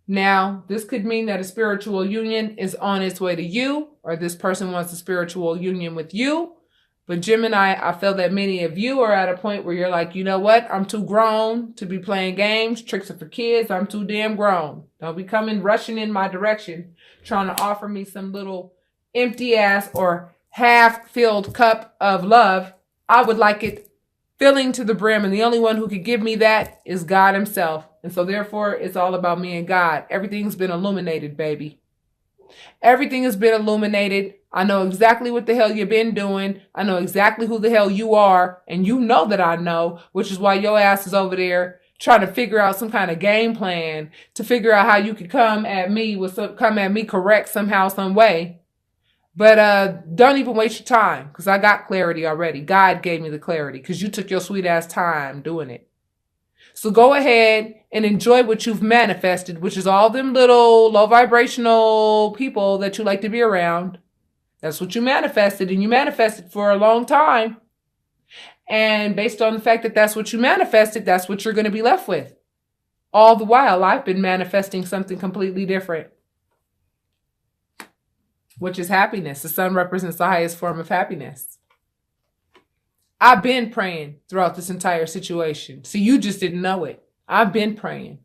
Now, this could mean that a spiritual union is on its way to you, or this person wants a spiritual union with you. But Gemini, I feel that many of you are at a point where you're like, you know what? I'm too grown to be playing games. Tricks are for kids. I'm too damn grown. Don't be coming rushing in my direction, trying to offer me some little empty ass or half-filled cup of love. I would like it filling to the brim, and the only one who could give me that is God himself. And so therefore, it's all about me and God. Everything's been illuminated, baby. Everything has been illuminated. I know exactly what the hell you've been doing. I know exactly who the hell you are. And you know that I know, which is why your ass is over there trying to figure out some kind of game plan to figure out how you could come at me correct somehow, some way. But don't even waste your time, because I got clarity already. God gave me the clarity because you took your sweet ass time doing it. So go ahead and enjoy what you've manifested, which is all them little low vibrational people that you like to be around. That's what you manifested, and you manifested for a long time. And based on the fact that that's what you manifested, that's what you're going to be left with. All the while, I've been manifesting something completely different, which is happiness. The sun represents the highest form of happiness. I've been praying throughout this entire situation. See, you just didn't know it. I've been praying.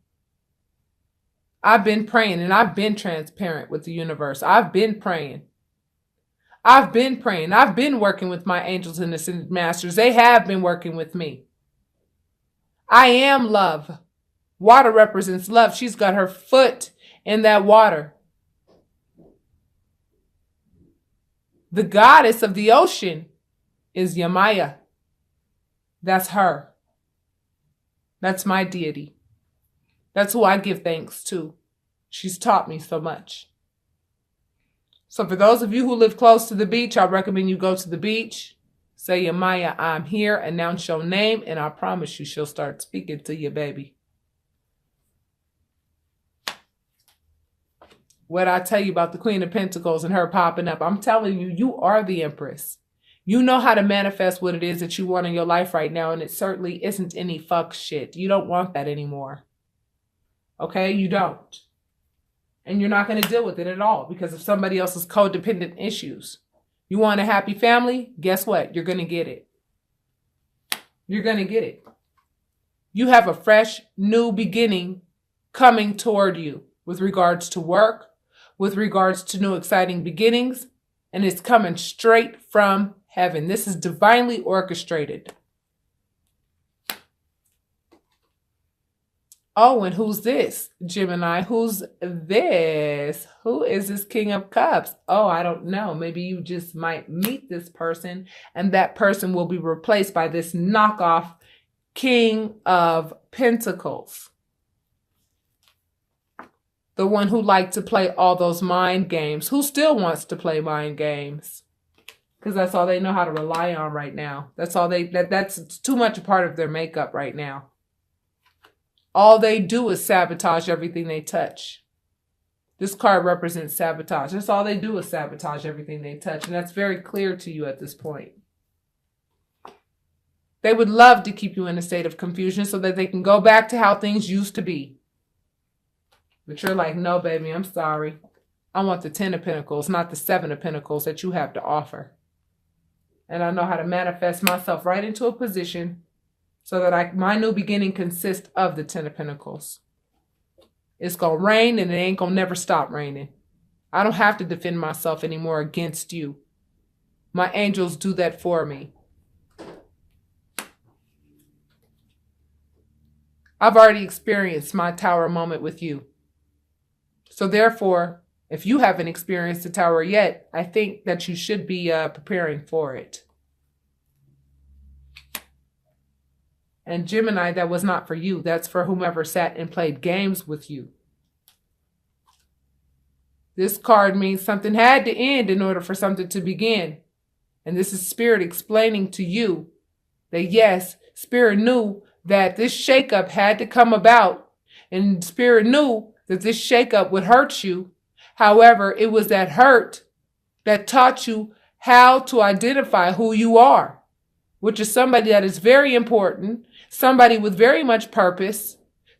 I've been praying, and I've been transparent with the universe. I've been praying. I've been praying. I've been working with my angels and ascended masters. They have been working with me. I am love. Water represents love. She's got her foot in that water. The goddess of the ocean is Yamaya. That's her. That's my deity. That's who I give thanks to. She's taught me so much. So for those of you who live close to the beach, I recommend you go to the beach. Say, Yamaya, I'm here. Announce your name, and I promise you she'll start speaking to you, baby. What I tell you about the Queen of Pentacles and her popping up, I'm telling you, you are the Empress. You know how to manifest what it is that you want in your life right now, and it certainly isn't any fuck shit. You don't want that anymore. Okay? You don't. And you're not going to deal with it at all because of somebody else's codependent issues. You want a happy family? Guess what? You're going to get it. You're going to get it. You have a fresh, new beginning coming toward you with regards to work, with regards to new exciting beginnings, and it's coming straight from heaven. This is divinely orchestrated. Oh, and who's this, Gemini? Who's this? Who is this King of Cups? Oh, I don't know. Maybe you just might meet this person, and that person will be replaced by this knockoff King of Pentacles. The one who liked to play all those mind games. Who still wants to play mind games? Because that's all they know how to rely on right now. That's too much a part of their makeup right now. All they do is sabotage everything they touch. This card represents sabotage. That's all they do is sabotage everything they touch. And that's very clear to you at this point. They would love to keep you in a state of confusion so that they can go back to how things used to be. But you're like, no, baby, I'm sorry. I want the 10 of Pentacles, not the 7 of Pentacles that you have to offer. And I know how to manifest myself right into a position so that my new beginning consists of the 10 of Pentacles. It's going to rain, and it ain't going to never stop raining. I don't have to defend myself anymore against you. My angels do that for me. I've already experienced my tower moment with you. So therefore, if you haven't experienced the tower yet, I think that you should be preparing for it. And Gemini, that was not for you. That's for whomever sat and played games with you. This card means something had to end in order for something to begin. And this is Spirit explaining to you that yes, Spirit knew that this shakeup had to come about. And Spirit knew that this shakeup would hurt you. However, it was that hurt that taught you how to identify who you are, which is somebody that is very important, somebody with very much purpose,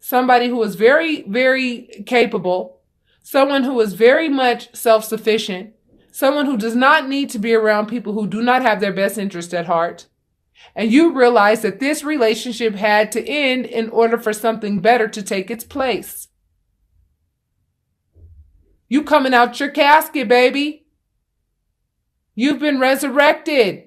somebody who is very, very capable, someone who is very much self-sufficient, someone who does not need to be around people who do not have their best interest at heart. And you realize that this relationship had to end in order for something better to take its place. You coming out your casket, baby. You've been resurrected.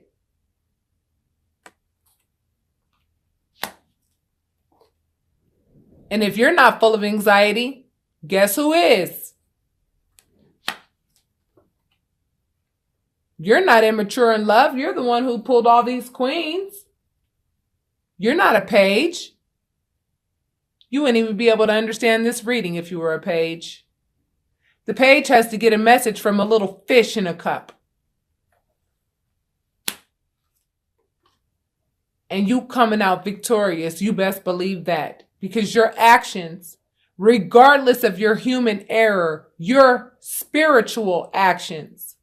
And if you're not full of anxiety, guess who is? You're not immature in love. You're the one who pulled all these queens. You're not a page. You wouldn't even be able to understand this reading if you were a page. The page has to get a message from a little fish in a cup. And you coming out victorious, you best believe that. Because your actions, regardless of your human error, your spiritual actions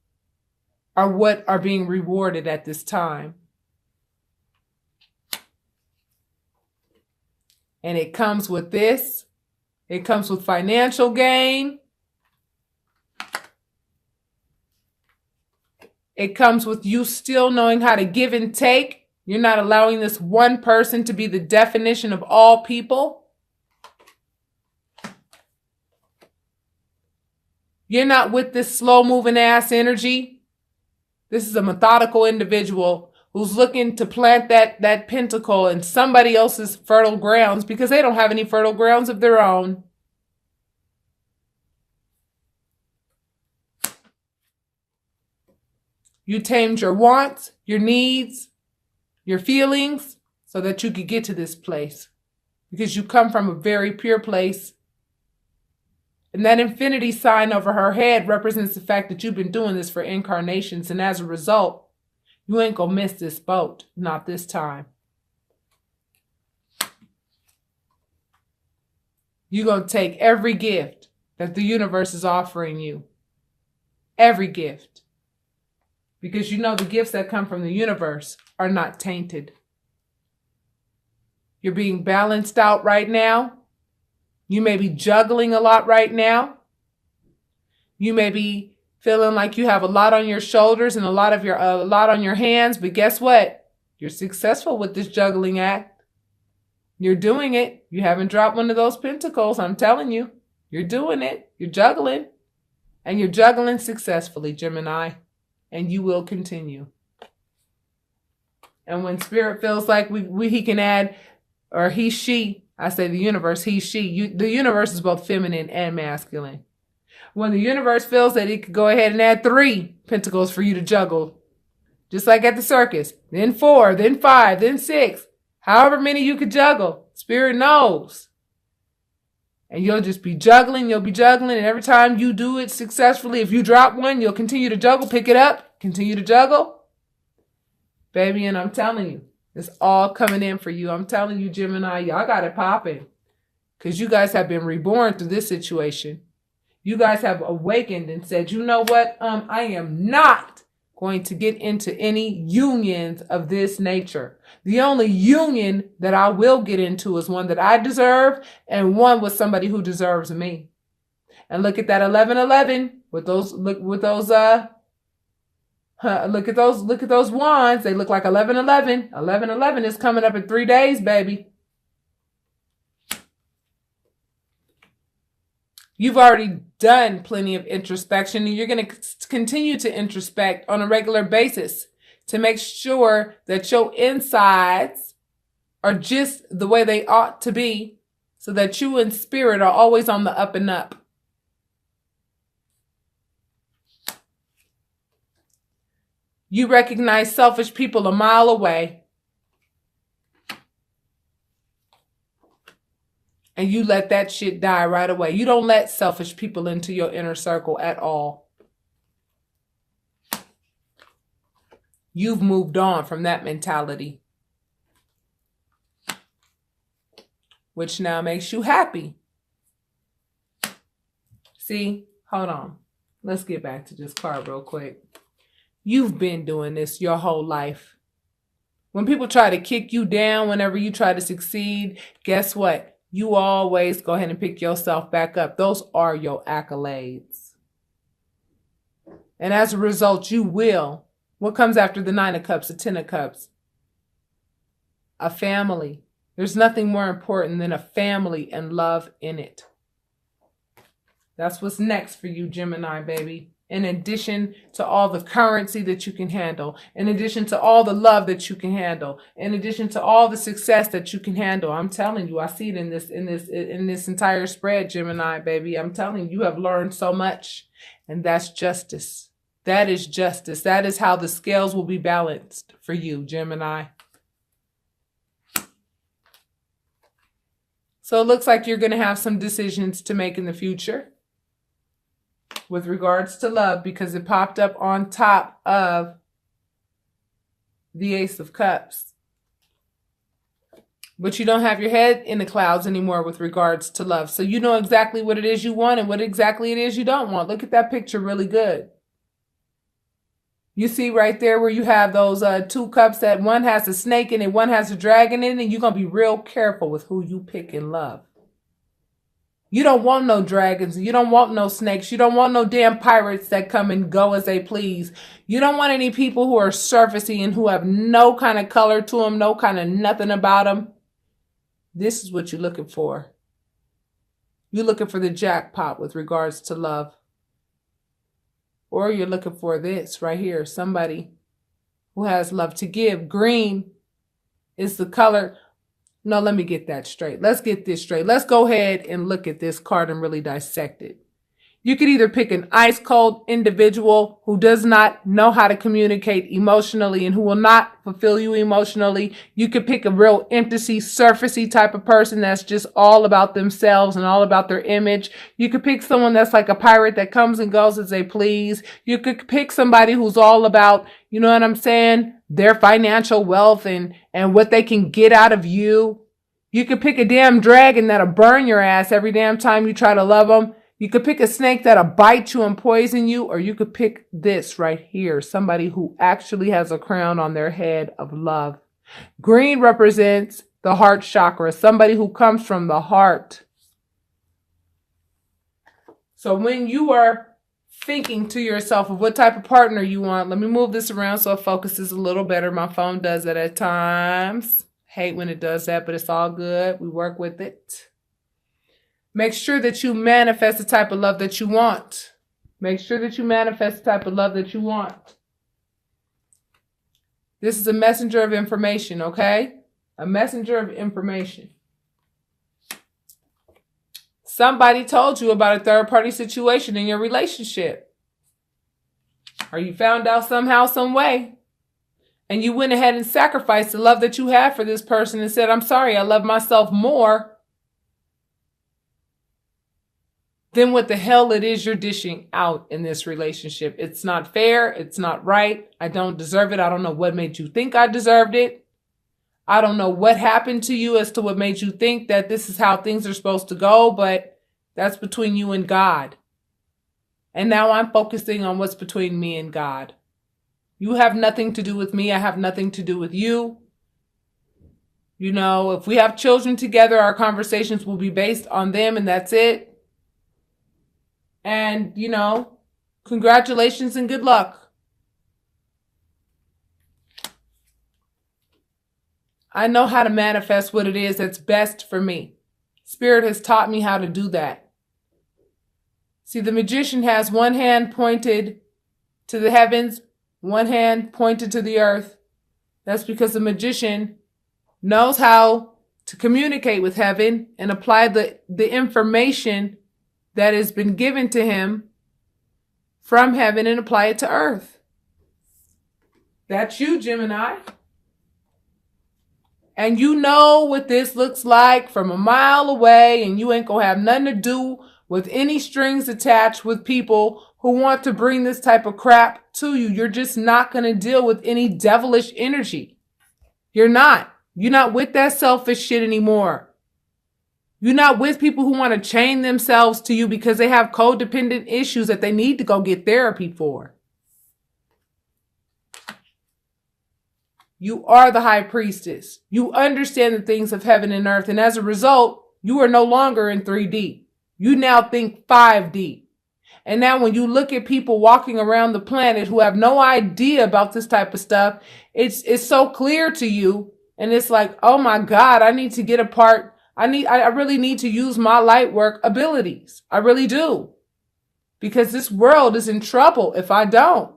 are what are being rewarded at this time. And it comes with this. It comes with financial gain. It comes with you still knowing how to give and take. You're not allowing this one person to be the definition of all people. You're not with this slow-moving ass energy. This is a methodical individual who's looking to plant that pentacle in somebody else's fertile grounds because they don't have any fertile grounds of their own. You tamed your wants, your needs, your feelings so that you could get to this place because you come from a very pure place. And that infinity sign over her head represents the fact that you've been doing this for incarnations. And as a result, you ain't gonna miss this boat. Not this time. You're gonna take every gift that the universe is offering you. Every gift. Because you know the gifts that come from the universe are not tainted. You're being balanced out right now. You may be juggling a lot right now. You may be feeling like you have a lot on your shoulders and a lot on your hands, but guess what? You're successful with this juggling act. You're doing it. You haven't dropped one of those pentacles, I'm telling you. You're doing it. You're juggling. And you're juggling successfully, Gemini. And you will continue. And when Spirit feels like he can add, or he, she, I say the universe, he, she. The universe is both feminine and masculine. When the universe feels that it could go ahead and add 3 pentacles for you to juggle, just like at the circus, then 4, then 5, then 6, however many you could juggle, Spirit knows. And you'll just be juggling, and every time you do it successfully, if you drop one, you'll continue to juggle, pick it up, continue to juggle. Baby, and I'm telling you, it's all coming in for you. I'm telling you, Gemini, y'all got it popping. Because you guys have been reborn through this situation. You guys have awakened and said, you know what? I am not going to get into any unions of this nature. The only union that I will get into is one that I deserve and one with somebody who deserves me. And look at that 1111 with those look at those wands. They look like 1111. 1111 is coming up in 3 days, baby. You've already done plenty of introspection, and you're going to continue to introspect on a regular basis to make sure that your insides are just the way they ought to be, so that you and Spirit are always on the up and up. You recognize selfish people a mile away. And you let that shit die right away. You don't let selfish people into your inner circle at all. You've moved on from that mentality. Which now makes you happy. See? Hold on. Let's get back to this card real quick. You've been doing this your whole life. When people try to kick you down whenever you try to succeed, guess what? you always go ahead and pick yourself back up. Those are your accolades. And as a result, you will. What comes after the 9 of Cups, the 10 of Cups? A family. There's nothing more important than a family and love in it. That's what's next for you, Gemini, baby. In addition to all the currency that you can handle, in addition to all the love that you can handle, in addition to all the success that you can handle. I'm telling you, I see it in this entire spread, Gemini, baby. I'm telling you, you have learned so much, and that's justice. That is justice. That is how the scales will be balanced for you, Gemini. So it looks like you're going to have some decisions to make in the future with regards to love, because it popped up on top of the Ace of Cups. But you don't have your head in the clouds anymore with regards to love. So you know exactly what it is you want and what exactly it is you don't want. Look at that picture really good. You see right there where you have those 2 cups, that one has a snake in it, one has a dragon in it, and you're going to be real careful with who you pick in love. You don't want no dragons. You don't want no snakes. You don't want no damn pirates that come and go as they please. You don't want any people who are surfacey and who have no kind of color to them, no kind of nothing about them. This is what you're looking for. You're looking for the jackpot with regards to love. Or you're looking for this right here, somebody who has love to give. Green is the color. No, let me get that straight. Let's get this straight. Let's go ahead and look at this card and really dissect it. You could either pick an ice cold individual who does not know how to communicate emotionally and who will not fulfill you emotionally. You could pick a real empty, surfacey type of person that's just all about themselves and all about their image. You could pick someone that's like a pirate that comes and goes as they please. You could pick somebody who's all about, you know what I'm saying, their financial wealth and what they can get out of you. You could pick a damn dragon that'll burn your ass every damn time you try to love them. You could pick a snake that'll bite you and poison you, or you could pick this right here, somebody who actually has a crown on their head of love. Green represents the heart chakra, somebody who comes from the heart. So when you are thinking to yourself of what type of partner you want, let me move this around so it focuses a little better. My phone does that at times. Hate when it does that, but it's all good. We work with it. Make sure that you manifest the type of love that you want. Make sure that you manifest the type of love that you want. This is a messenger of information, okay? A messenger of information. Somebody told you about a third-party situation in your relationship. Or you found out somehow, some way. And you went ahead and sacrificed the love that you had for this person and said, I'm sorry, I love myself more than what the hell it is you're dishing out in this relationship. It's not fair. It's not right. I don't deserve it. I don't know what made you think I deserved it. I don't know what happened to you as to what made you think that this is how things are supposed to go, but that's between you and God. And now I'm focusing on what's between me and God. You have nothing to do with me. I have nothing to do with you. You know, if we have children together, our conversations will be based on them, and that's it. And, you know, congratulations and good luck. I know how to manifest what it is that's best for me. Spirit has taught me how to do that. See, the magician has one hand pointed to the heavens, one hand pointed to the earth. That's because the magician knows how to communicate with heaven and apply the information that has been given to him from heaven and apply it to earth. That's you, Gemini. And you know what this looks like from a mile away, and you ain't gonna have nothing to do with any strings attached with people who want to bring this type of crap to you. You're just not gonna deal with any devilish energy. You're not. You're not with that selfish shit anymore. You're not with people who want to chain themselves to you because they have codependent issues that they need to go get therapy for. You are the high priestess. You understand the things of heaven and earth. And as a result, You are no longer in 3D. You now think 5D. And now when you look at people walking around the planet who have no idea about this type of stuff, it's so clear to you. And it's like, oh my God, I need to get a part. I really need to use my light work abilities. I really do. Because this world is in trouble if I don't.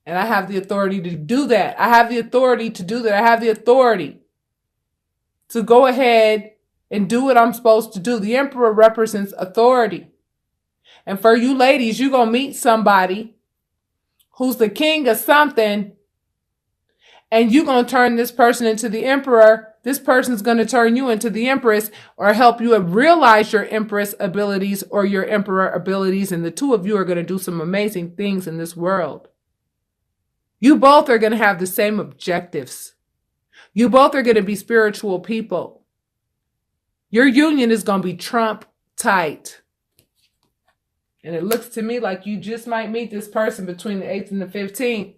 And I have the authority to do that. I have the authority to do that. I have the authority to go ahead and do what I'm supposed to do. The emperor represents authority. And for you ladies, you're going to meet somebody who's the king of something, and you're going to turn this person into the emperor. This person's going to turn you into the empress, or help you realize your empress abilities or your emperor abilities. And the two of you are going to do some amazing things in this world. You both are going to have the same objectives. You both are going to be spiritual people. Your union is going to be Trump tight. And it looks to me like you just might meet this person between the 8th and the 15th.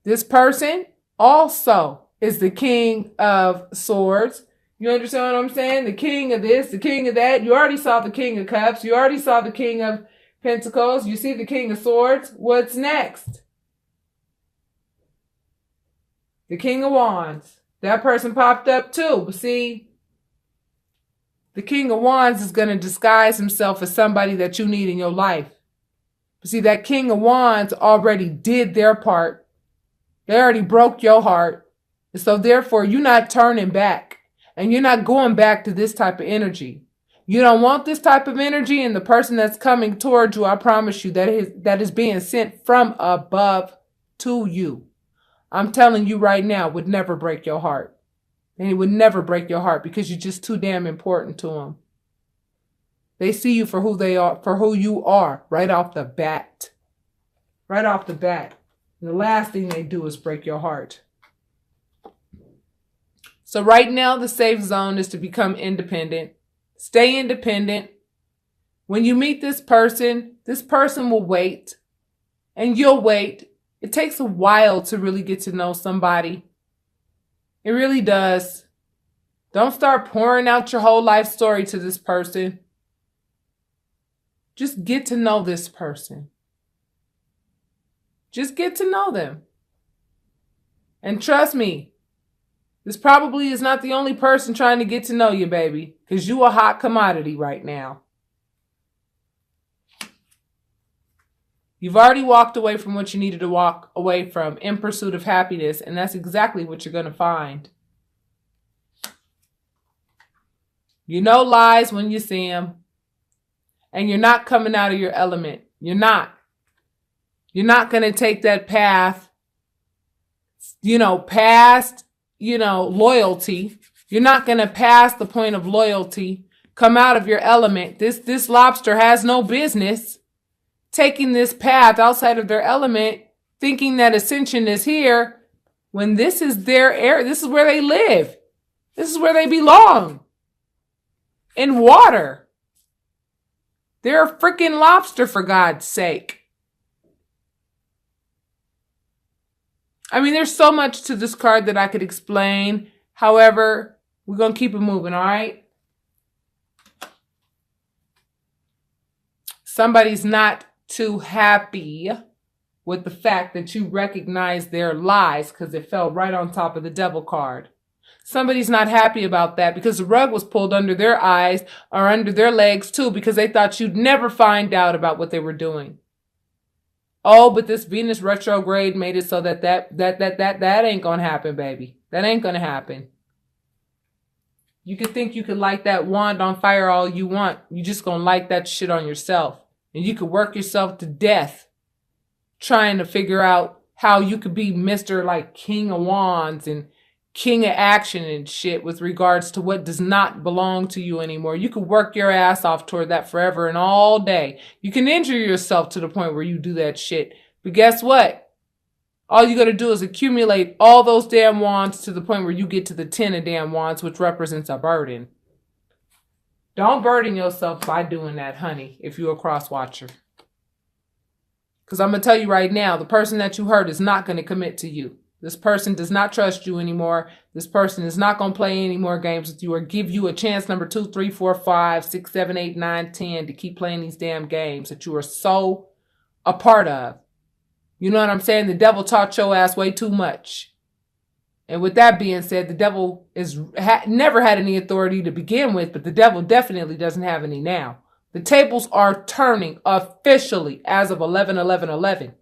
This person also is the king of swords. You understand what I'm saying? The king of this, the king of that. You already saw the king of cups. You already saw the king of pentacles. You see the king of swords. What's next? The king of wands. That person popped up too. But see, the king of wands is going to disguise himself as somebody that you need in your life. But see, that king of wands already did their part. They already broke your heart. And so therefore, you're not turning back. And you're not going back to this type of energy. You don't want this type of energy, and the person that's coming towards you, I promise you, that is being sent from above to you. I'm telling you right now, would never break your heart. And it would never break your heart because you're just too damn important to them. They see you for who they are, for who you are, right off the bat. Right off the bat. And the last thing they do is break your heart. So right now, the safe zone is to become independent. Stay independent. When you meet this person will wait. And you'll wait. It takes a while to really get to know somebody. It really does. Don't start pouring out your whole life story to this person. Just get to know this person. Just get to know them. And trust me, this probably is not the only person trying to get to know you, baby, because you a hot commodity right now. You've already walked away from what you needed to walk away from in pursuit of happiness, and that's exactly what you're going to find. You know lies when you see them, and you're not coming out of your element. You're not. You're not going to take that path, past loyalty. You're not going to pass the point of loyalty, come out of your element. This lobster has no business taking this path outside of their element, thinking that ascension is here, when this is their air. This is where they live. This is where they belong. In water. They're a freaking lobster, for God's sake. I mean, there's so much to this card that I could explain. However, we're going to keep it moving, all right? Somebody's not too happy with the fact that you recognize their lies because it fell right on top of the devil card. Somebody's not happy about that because the rug was pulled under their eyes or under their legs too, because they thought you'd never find out about what they were doing. Oh, but this Venus retrograde made it so that ain't gonna happen, baby. That ain't gonna happen. You can think you can light that wand on fire all you want. You just gonna light that shit on yourself. And you could work yourself to death trying to figure out how you could be Mr. like King of Wands and King of Action and shit with regards to what does not belong to you anymore. You could work your ass off toward that forever and all day. You can injure yourself to the point where you do that shit. But guess what? All you got to do is accumulate all those damn wands to the point where you get to the 10 of damn wands, which represents a burden. Don't burden yourself by doing that, honey, if you're a cross watcher. Because I'm going to tell you right now, the person that you hurt is not going to commit to you. This person does not trust you anymore. This person is not going to play any more games with you or give you a chance number 2, 3, 4, 5, 6, 7, 8, 9, 10 to keep playing these damn games that you are so a part of. You know what I'm saying? The devil taught your ass way too much. And with that being said, the devil never had any authority to begin with, but the devil definitely doesn't have any now. The tables are turning officially as of 11/11/11.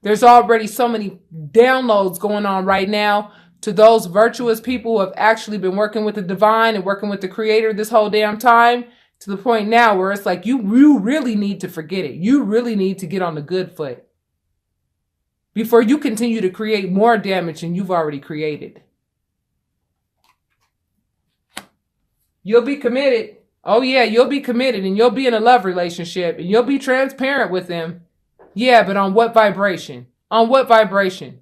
There's already so many downloads going on right now to those virtuous people who have actually been working with the divine and working with the creator this whole damn time, to the point now where it's like you really need to forget it. You really need to get on the good foot before you continue to create more damage than you've already created. You'll be committed. Oh yeah, you'll be committed and you'll be in a love relationship and you'll be transparent with them. Yeah, but on what vibration? On what vibration?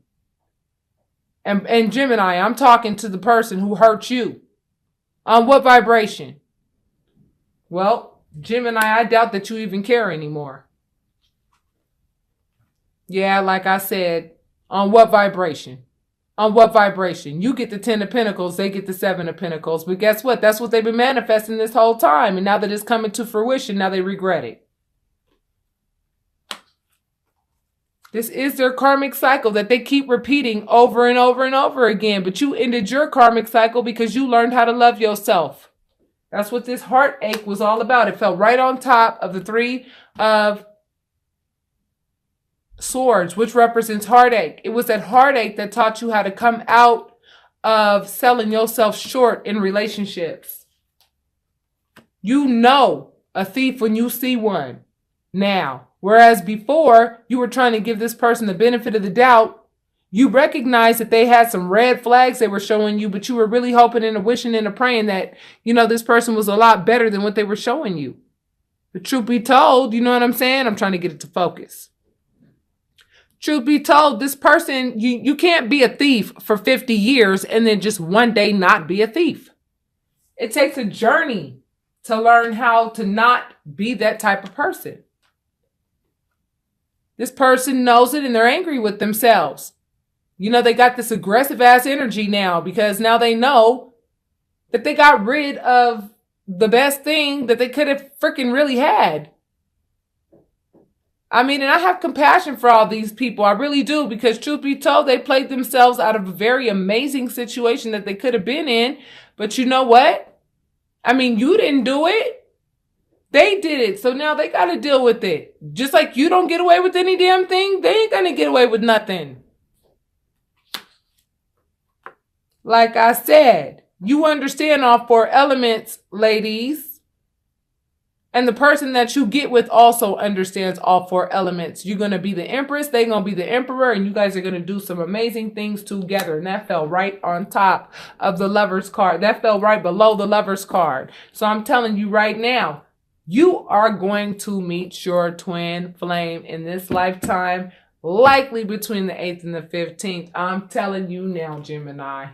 And Gemini, I'm talking to the person who hurt you. On what vibration? Well, Gemini, I doubt that you even care anymore. Yeah, like I said, on what vibration? On what vibration? You get the 10 of Pentacles, they get the 7 of Pentacles. But guess what? That's what they've been manifesting this whole time. And now that it's coming to fruition, now they regret it. This is their karmic cycle that they keep repeating over and over and over again. But you ended your karmic cycle because you learned how to love yourself. That's what this heartache was all about. It fell right on top of the 3 of Swords, which represents heartache. It was that heartache that taught you how to come out of selling yourself short in relationships. You know a thief when you see one now. Whereas before, you were trying to give this person the benefit of the doubt. You recognized that they had some red flags they were showing you, but you were really hoping and wishing and praying that, this person was a lot better than what they were showing you. The truth be told, you know what I'm saying? I'm trying to get it to focus. Truth be told, this person, you can't be a thief for 50 years and then just one day not be a thief. It takes a journey to learn how to not be that type of person. This person knows it and they're angry with themselves. They got this aggressive ass energy now because now they know that they got rid of the best thing that they could have freaking really had. And I have compassion for all these people. I really do, because truth be told, they played themselves out of a very amazing situation that they could have been in. But you know what? You didn't do it. They did it. So now they got to deal with it. Just like you don't get away with any damn thing, they ain't going to get away with nothing. Like I said, you understand all 4 elements, ladies. And the person that you get with also understands all 4 elements. You're going to be the Empress. They're going to be the Emperor. And you guys are going to do some amazing things together. And that fell right on top of the Lover's card. That fell right below the Lover's card. So I'm telling you right now, you are going to meet your twin flame in this lifetime. Likely between the 8th and the 15th. I'm telling you now, Gemini.